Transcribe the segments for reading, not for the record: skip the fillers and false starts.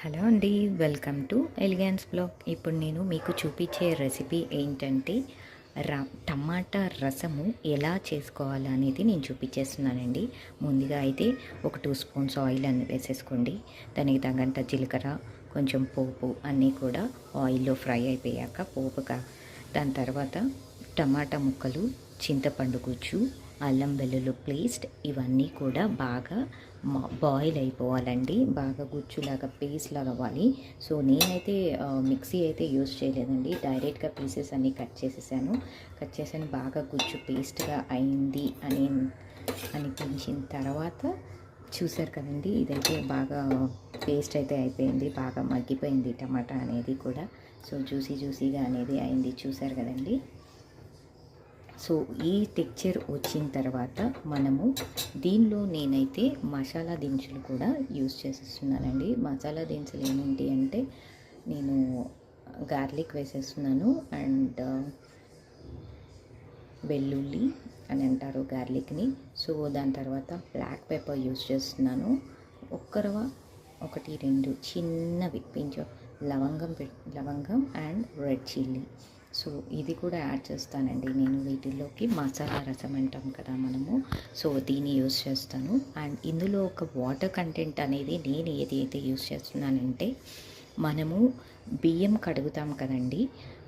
Hello అండి, welcome to elegance blog. ఇప్పుడు నేను మీకు చూపించే రెసిపీ ఏంటంటే టమాటా రసము ఎలా చేసుకోవాలో అనేది నేను చూపించేస్తున్నానండి. ముందుగా అయితే ఒక 2 స్పూన్స్ ఆయిల్ అన్ని వేసేసుకోండి. దానికి తగ్గంత జీలకర్ర, కొంచెం పోపు అన్నీ కూడా ఆయిల్లో ఫ్రై అయిపోయాక దాని తర్వాత టమాటా ముక్కలు, చింతపండు గుజ్జు, అల్లం వెల్లుల్లి పేస్ట్ ఇవన్నీ కూడా బాగా బాయిల్ అయిపోవాలండి. బాగా గుజ్జులాగా పేస్ట్ లాగా అవ్వాలి. సో నేనైతే మిక్సీ అయితే యూజ్ చేయలేదండి, డైరెక్ట్గా పీసెస్ అన్నీ కట్ చేసాను. బాగా గుజ్జు పేస్ట్గా అయింది అనిపించిన తర్వాత చూసారు కదండి, ఇదైతే బాగా పేస్ట్ అయితే అయిపోయింది, బాగా మగ్గిపోయింది టమాటా అనేది కూడా. సో జ్యూసీగా అనేది అయింది, చూసారు కదండి. సో ఈ టెక్చర్ వచ్చిన తర్వాత మనము దీనిలో నేనైతే మసాలా దినుసులు కూడా యూజ్ చేసేస్తున్నానండి. మసాలా దినుసులు ఏంటి అంటే నేను గార్లిక్ వేసేస్తున్నాను, అండ్ వెల్లుల్లి అని అంటారు గార్లిక్ని. సో దాని తర్వాత బ్లాక్ పెప్పర్ యూజ్ చేస్తున్నాను. ఒకటి రెండు చిన్నవి పించ్ లవంగం అండ్ రెడ్ చిల్లీ. సో ఇది కూడా యాడ్ చేస్తానండి నేను వీటిల్లోకి. మసాలా రసం అంటాం కదా మనము, సో దీన్ని యూస్ చేస్తాను. అండ్ ఇందులో ఒక వాటర్ కంటెంట్ అనేది నేను ఏదైతే యూస్ చేస్తున్నానంటే, మనము బియ్యం కడుగుతాం కదండి,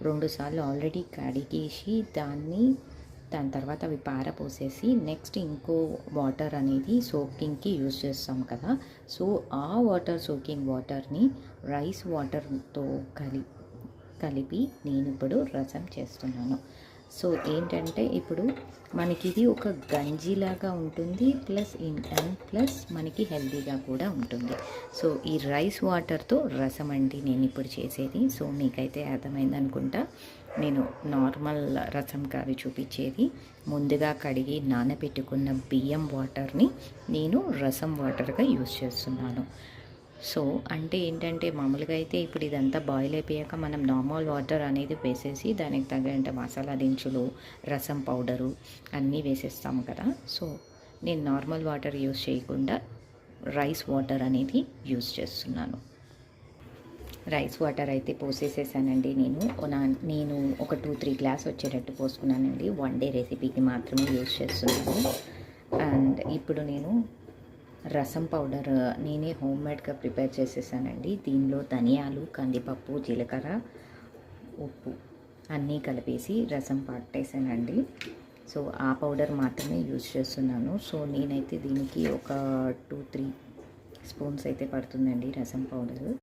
2 సార్లు ఆల్రెడీ కడిగేసి దాని తర్వాత అవి పారపోసేసి నెక్స్ట్ ఇంకో వాటర్ అనేది సోకింగ్కి యూజ్ చేస్తాం కదా. సో ఆ సోకింగ్ వాటర్ని రైస్ వాటర్తో కలిపి నేను ఇప్పుడు రసం చేస్తున్నాను. సో ఏంటంటే ఇప్పుడు మనకి ఇది ఒక గంజిలాగా ఉంటుంది, ప్లస్ మనకి హెల్తీగా కూడా ఉంటుంది. సో ఈ రైస్ వాటర్తో రసం అండి నేను ఇప్పుడు చేసేది. సో మీకైతే అర్థమైంది అనుకుంటా. నేను నార్మల్ రసం కాదు చూపించేది. ముందుగా కడిగి నానబెట్టుకున్న బియ్యం వాటర్ని నేను రసం వాటర్గా యూజ్ చేస్తున్నాను. సో అంటే ఏంటంటే మామూలుగా అయితే ఇప్పుడు ఇదంతా బాయిల్ అయిపోయాక మనం నార్మల్ వాటర్ అనేది వేసేసి దానికి తగ్గంత మసాలా దినుసులు, రసం పౌడరు అన్నీ వేసేస్తాము కదా. సో నేను నార్మల్ వాటర్ యూజ్ చేయకుండా రైస్ వాటర్ అనేది యూజ్ చేస్తున్నాను. రైస్ వాటర్ అయితే పోసేసేసానండి. నేను ఒక 2-3 గ్లాస్ వచ్చేటట్టు పోసుకున్నానండి. 1 డే రెసిపీకి మాత్రమే యూజ్ చేస్తున్నాను. అండ్ ఇప్పుడు నేను రసం పౌడర్ నేనే హోమ్మేడ్గా ప్రిపేర్ చేసేసానండి. దీనిలో ధనియాలు, కందిపప్పు, జీలకర్ర, ఉప్పు అన్నీ కలిపేసి రసం పట్టేసానండి. సో ఆ పౌడర్ మాత్రమే యూజ్ చేస్తున్నాను. సో నేనైతే దీనికి ఒక 2-3 స్పూన్స్ అయితే పడుతుందండి రసం పౌడరు.